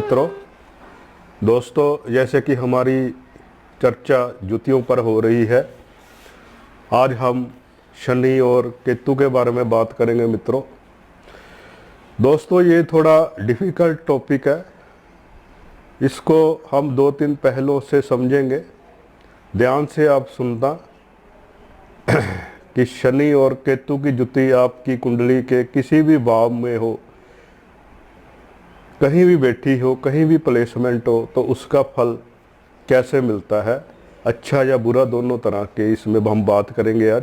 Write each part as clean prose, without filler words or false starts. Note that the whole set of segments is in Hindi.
मित्रों, दोस्तों, जैसे कि हमारी चर्चा जुतियों पर हो रही है, आज हम शनि और केतु के बारे में बात करेंगे। मित्रों, दोस्तों, ये थोड़ा डिफ़िकल्ट टॉपिक है। इसको हम 2-3 पहलुओं से समझेंगे। ध्यान से आप सुनना कि शनि और केतु की जुति आपकी कुंडली के किसी भी भाव में हो, कहीं भी बैठी हो, कहीं भी प्लेसमेंट हो, तो उसका फल कैसे मिलता है, अच्छा या बुरा, दोनों तरह के इसमें हम बात करेंगे आज।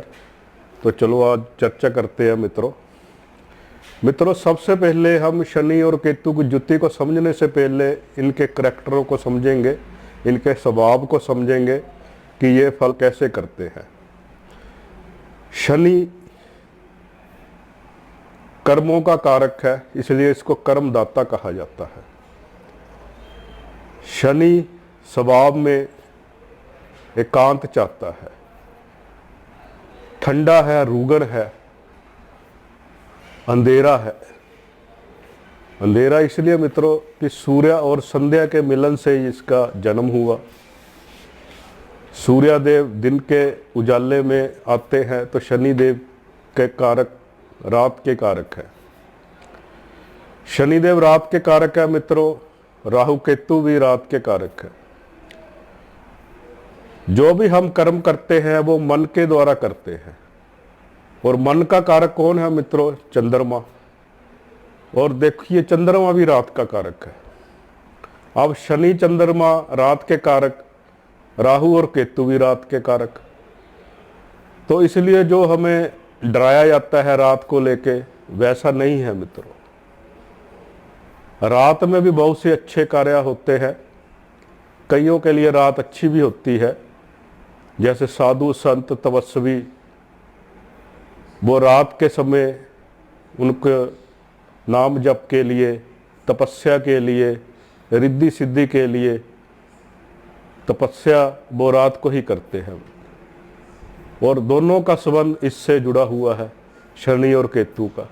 तो चलो आज चर्चा करते हैं। मित्रों, सबसे पहले हम शनि और केतु की जुति को समझने से पहले इनके करैक्टरों को समझेंगे, इनके स्वभाव को समझेंगे कि ये फल कैसे करते हैं। शनि कर्मों का कारक है, इसलिए इसको कर्मदाता कहा जाता है। शनि स्वभाव में एकांत चाहता है, ठंडा है, रुग्ण है, अंधेरा है। अंधेरा इसलिए मित्रों कि सूर्य और संध्या के मिलन से इसका जन्म हुआ। सूर्यदेव दिन के उजाले में आते हैं, तो शनिदेव के कारक रात के कारक है। शनिदेव रात के कारक है। मित्रों, राहु केतु भी रात के कारक है। जो भी हम कर्म करते हैं वो मन के द्वारा करते हैं, और मन का कारक कौन है मित्रों? चंद्रमा। और देखिए, चंद्रमा भी रात का कारक है। अब शनि चंद्रमा रात के कारक, राहु और केतु भी रात के कारक। तो इसलिए जो हमें डराया जाता है रात को लेके, वैसा नहीं है मित्रों। रात में भी बहुत से अच्छे कार्य होते हैं। कईयों के लिए रात अच्छी भी होती है, जैसे साधु संत तपस्वी, वो रात के समय उनके नाम जप के लिए, तपस्या के लिए, रिद्धि सिद्धि के लिए तपस्या वो रात को ही करते हैं। और दोनों का संबंध इससे जुड़ा हुआ है, शनि और केतु का।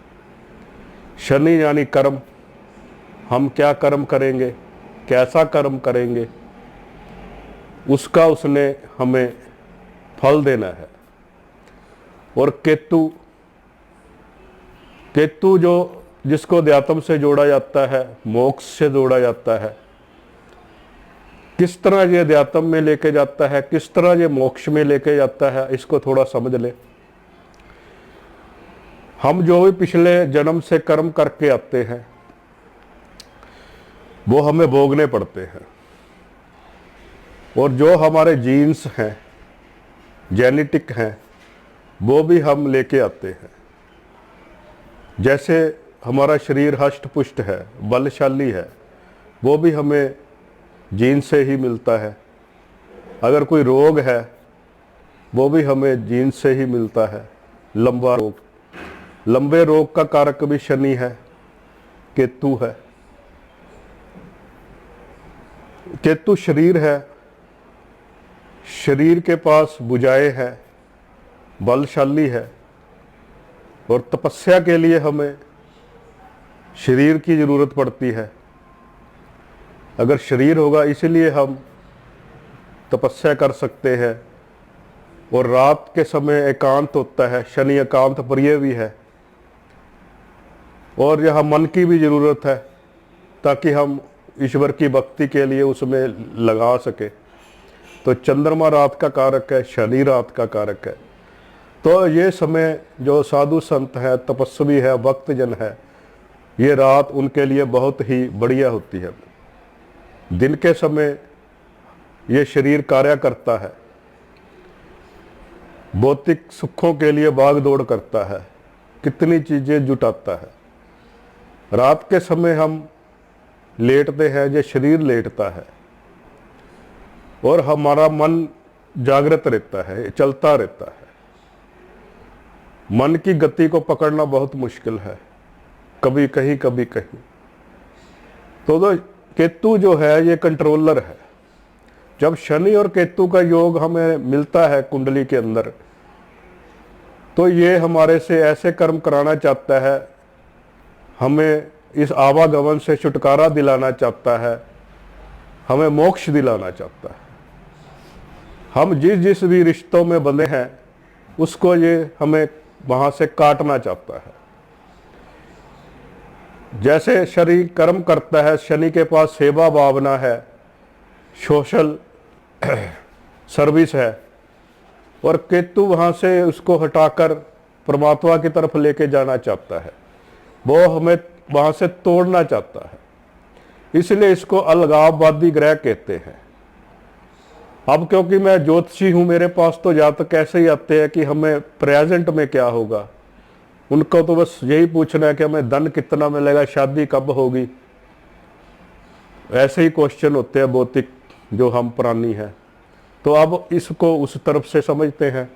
शनि यानी कर्म, हम क्या कर्म करेंगे, कैसा कर्म करेंगे, उसका उसने हमें फल देना है। और केतु जो जिसको अध्यात्म से जोड़ा जाता है, मोक्ष से जोड़ा जाता है, किस तरह ये अध्यात्म में लेके जाता है, किस तरह ये मोक्ष में लेके जाता है, इसको थोड़ा समझ ले। हम जो भी पिछले जन्म से कर्म करके आते हैं वो हमें भोगने पड़ते हैं। और जो हमारे जीन्स हैं, जेनेटिक हैं, वो भी हम लेके आते हैं। जैसे हमारा शरीर हष्ट पुष्ट है, बलशाली है, वो भी हमें जीन से ही मिलता है। अगर कोई रोग है वो भी हमें जीन से ही मिलता है। लंबा रोग, लंबे रोग का कारक भी शनि है, केतु है। केतु शरीर है, शरीर के पास भुजाएं हैं, बलशाली है। और तपस्या के लिए हमें शरीर की जरूरत पड़ती है। अगर शरीर होगा, इसलिए हम तपस्या कर सकते हैं। और रात के समय एकांत होता है, शनि एकांत प्रिय भी है। और यहाँ मन की भी जरूरत है, ताकि हम ईश्वर की भक्ति के लिए उसमें लगा सके। तो चंद्रमा रात का कारक है, शनि रात का कारक है। तो ये समय जो साधु संत है, तपस्वी है, भक्तजन है, ये रात उनके लिए बहुत ही बढ़िया होती है। दिन के समय ये शरीर कार्य करता है, भौतिक सुखों के लिए भाग दौड़ करता है, कितनी चीजें जुटाता है। रात के समय हम लेटते हैं, ये शरीर लेटता है, और हमारा मन जागृत रहता है, चलता रहता है। मन की गति को पकड़ना बहुत मुश्किल है, कभी कहीं कभी कहीं। तो केतु जो है ये कंट्रोलर है। जब शनि और केतु का योग हमें मिलता है कुंडली के अंदर, तो ये हमारे से ऐसे कर्म कराना चाहता है, हमें इस आवागमन से छुटकारा दिलाना चाहता है, हमें मोक्ष दिलाना चाहता है। हम जिस जिस भी रिश्तों में बंधे हैं उसको ये हमें वहां से काटना चाहता है। जैसे शरीर कर्म करता है, शनि के पास सेवा भावना है, सोशल सर्विस है, और केतु वहां से उसको हटाकर परमात्मा की तरफ लेके जाना चाहता है, वो हमें वहां से तोड़ना चाहता है। इसलिए इसको अलगाववादी ग्रह कहते हैं। अब क्योंकि मैं ज्योतिषी हूं, मेरे पास तो जातक ऐसे ही आते हैं कि हमें प्रेजेंट में क्या होगा, उनको तो बस यही पूछना है कि हमें धन कितना मिलेगा, शादी कब होगी, ऐसे ही क्वेश्चन होते हैं भौतिक जो हम प्राणी हैं। तो अब इसको उस तरफ से समझते हैं।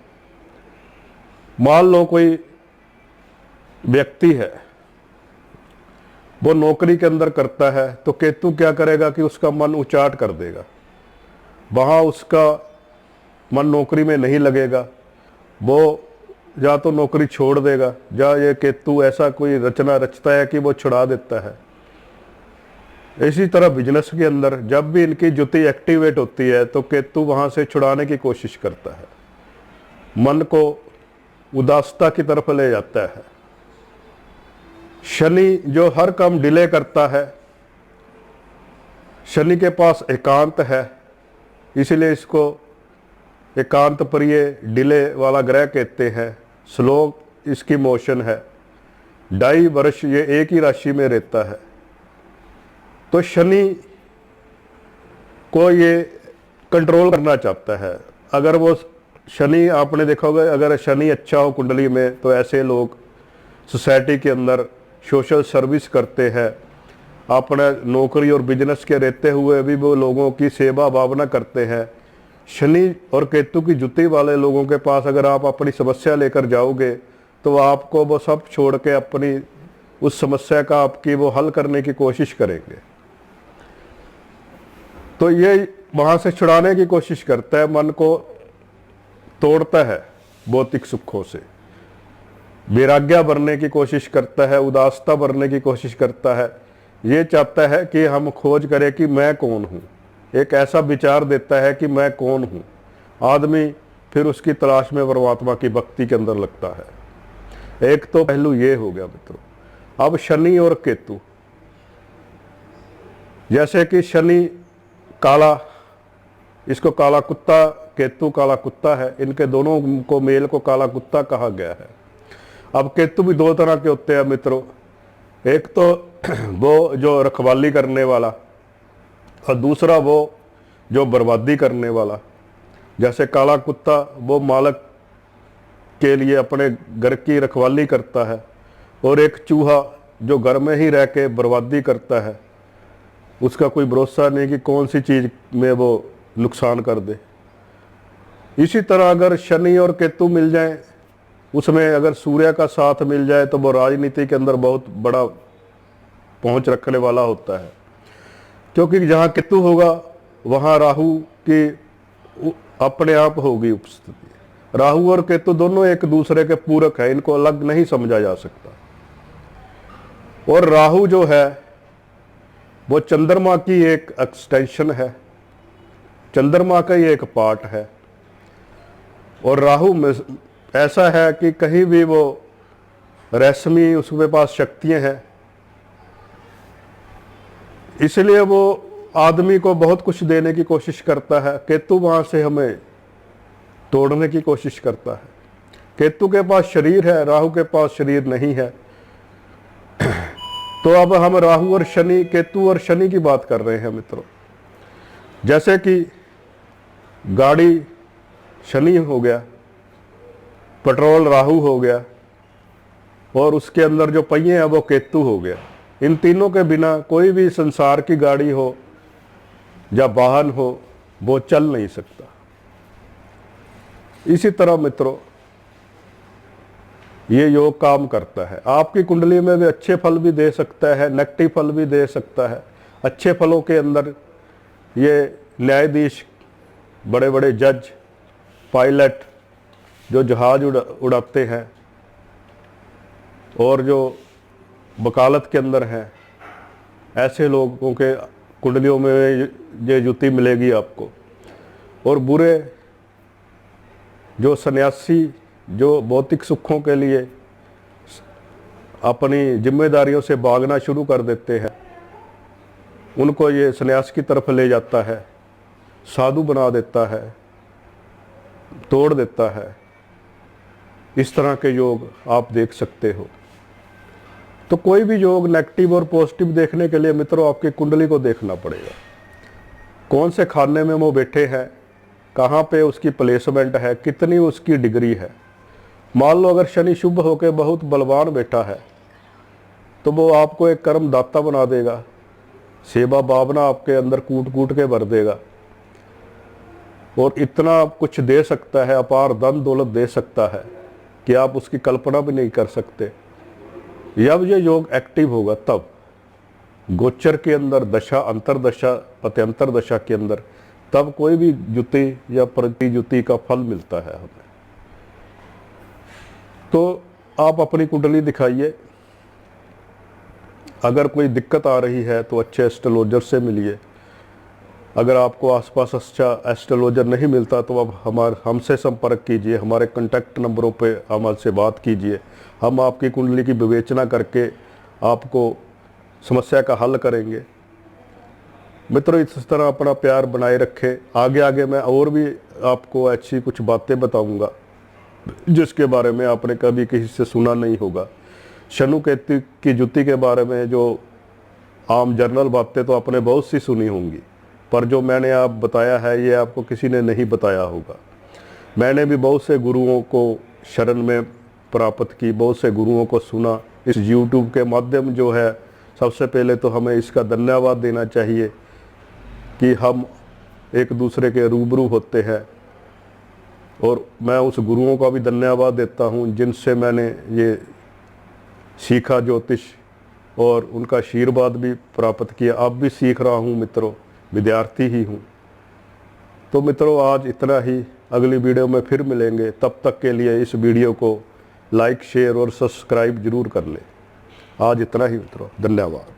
मान लो कोई व्यक्ति है, वो नौकरी के अंदर करता है, तो केतु क्या करेगा कि उसका मन उचाट कर देगा, वहाँ उसका मन नौकरी में नहीं लगेगा, वो या तो नौकरी छोड़ देगा, या ये केतु ऐसा कोई रचना रचता है कि वो छुड़ा देता है। इसी तरह बिजनेस के अंदर जब भी इनकी जुति एक्टिवेट होती है तो केतु वहाँ से छुड़ाने की कोशिश करता है, मन को उदासता की तरफ ले जाता है। शनि जो हर काम डिले करता है, शनि के पास एकांत है, इसलिए इसको एकांत प्रिय डिले वाला ग्रह कहते हैं। स्लो इसकी मोशन है, 2.5 वर्ष ये एक ही राशि में रहता है। तो शनि को ये कंट्रोल करना चाहता है। अगर वो शनि, आपने देखा होगा, अगर शनि अच्छा हो कुंडली में तो ऐसे लोग सोसाइटी के अंदर सोशल सर्विस करते हैं, अपने नौकरी और बिजनेस के रहते हुए भी वो लोगों की सेवा भावना करते हैं। शनि और केतु की जुति वाले लोगों के पास अगर आप अपनी समस्या लेकर जाओगे तो आपको वो सब छोड़ के अपनी उस समस्या का आपकी वो हल करने की कोशिश करेंगे। तो ये वहां से छुड़ाने की कोशिश करता है, मन को तोड़ता है भौतिक सुखों से, वैराग्य भरने की कोशिश करता है, उदासता भरने की कोशिश करता है। ये चाहता है कि हम खोज करें कि मैं कौन हूँ, एक ऐसा विचार देता है कि मैं कौन हूँ। आदमी फिर उसकी तलाश में परमात्मा की भक्ति के अंदर लगता है। एक तो पहलू ये हो गया मित्रों। अब शनि और केतु, जैसे कि शनि काला, इसको काला कुत्ता, केतु काला कुत्ता है, इनके दोनों को मेल को काला कुत्ता कहा गया है। अब केतु भी 2 तरह के होते हैं मित्रों, एक तो वो जो रखवाली करने वाला, और दूसरा वो जो बर्बादी करने वाला। जैसे काला कुत्ता वो मालिक के लिए अपने घर की रखवाली करता है, और एक चूहा जो घर में ही रह के बर्बादी करता है, उसका कोई भरोसा नहीं कि कौन सी चीज़ में वो नुकसान कर दे। इसी तरह अगर शनि और केतु मिल जाए, उसमें अगर सूर्य का साथ मिल जाए तो वो राजनीति के अंदर बहुत बड़ा पहुंच रखने वाला होता है। क्योंकि जहाँ केतु होगा वहाँ राहु की अपने आप होगी उपस्थिति। राहु और केतु दोनों एक दूसरे के पूरक है, इनको अलग नहीं समझा जा सकता। और राहु जो है वो चंद्रमा की एक एक्सटेंशन है, चंद्रमा का ही एक पार्ट है। और राहु में ऐसा है कि कहीं भी वो रहस्यमय उसके पास शक्तियां हैं, इसलिए वो आदमी को बहुत कुछ देने की कोशिश करता है। केतु वहां से हमें तोड़ने की कोशिश करता है। केतु के पास शरीर है, राहु के पास शरीर नहीं है। तो अब हम राहु और शनि, केतु और शनि की बात कर रहे हैं मित्रों। जैसे कि गाड़ी शनि हो गया, पेट्रोल राहु हो गया, और उसके अंदर जो पहिए हैं वो केतु हो गया। इन तीनों के बिना कोई भी संसार की गाड़ी हो या वाहन हो वो चल नहीं सकता। इसी तरह मित्रों ये योग काम करता है। आपकी कुंडली में भी अच्छे फल भी दे सकता है, नेगेटिव फल भी दे सकता है। अच्छे फलों के अंदर ये न्यायाधीश, बड़े बड़े जज, पायलट जो जहाज उड़ाते हैं, और जो वकालत के अंदर हैं, ऐसे लोगों के कुंडलियों में ये युति मिलेगी आपको। और बुरे जो सन्यासी जो भौतिक सुखों के लिए अपनी जिम्मेदारियों से भागना शुरू कर देते हैं, उनको ये सन्यास की तरफ ले जाता है, साधु बना देता है, तोड़ देता है। इस तरह के योग आप देख सकते हो। तो कोई भी योग नेगेटिव और पॉजिटिव देखने के लिए मित्रों आपकी कुंडली को देखना पड़ेगा। कौन से खाने में वो बैठे हैं, कहाँ पे उसकी प्लेसमेंट है, कितनी उसकी डिग्री है। मान लो अगर शनि शुभ होकर बहुत बलवान बैठा है तो वो आपको एक कर्मदाता बना देगा, सेवा भावना आपके अंदर कूट कूट के भर देगा और इतना कुछ दे सकता है, अपार धन दौलत दे सकता है कि आप उसकी कल्पना भी नहीं कर सकते। जब ये योग एक्टिव होगा तब गोचर के अंदर दशा, अंतरदशा, पत्यंतर दशा के अंदर तब कोई भी युति या प्रतियुति का फल मिलता है हमें। तो आप अपनी कुंडली दिखाइए। अगर कोई दिक्कत आ रही है तो अच्छे एस्ट्रोलॉजर से मिलिए। अगर आपको आसपास अच्छा एस्ट्रोलॉजर नहीं मिलता तो आप हमसे संपर्क कीजिए, हमारे कॉन्टैक्ट नंबरों पे हमसे बात कीजिए। हम आपकी कुंडली की विवेचना करके आपको समस्या का हल करेंगे। मित्रों, इस तरह अपना प्यार बनाए रखें। आगे आगे मैं और भी आपको ऐसी कुछ बातें बताऊंगा जिसके बारे में आपने कभी किसी से सुना नहीं होगा। शनु केतु की युति के बारे में जो आम जनरल बातें तो आपने बहुत सी सुनी होंगी, पर जो मैंने आप बताया है ये आपको किसी ने नहीं बताया होगा। मैंने भी बहुत से गुरुओं को शरण में प्राप्त की, बहुत से गुरुओं को सुना। इस YouTube के माध्यम जो है, सबसे पहले तो हमें इसका धन्यवाद देना चाहिए कि हम एक दूसरे के रूबरू होते हैं। और मैं उस गुरुओं का भी धन्यवाद देता हूँ जिनसे मैंने ये सीखा ज्योतिष और उनका आशीर्वाद भी प्राप्त किया। अब भी सीख रहा हूँ मित्रों, विद्यार्थी ही हूँ। तो मित्रों आज इतना ही, अगली वीडियो में फिर मिलेंगे। तब तक के लिए इस वीडियो को लाइक, शेयर और सब्सक्राइब जरूर कर लें। आज इतना ही मित्रों, धन्यवाद।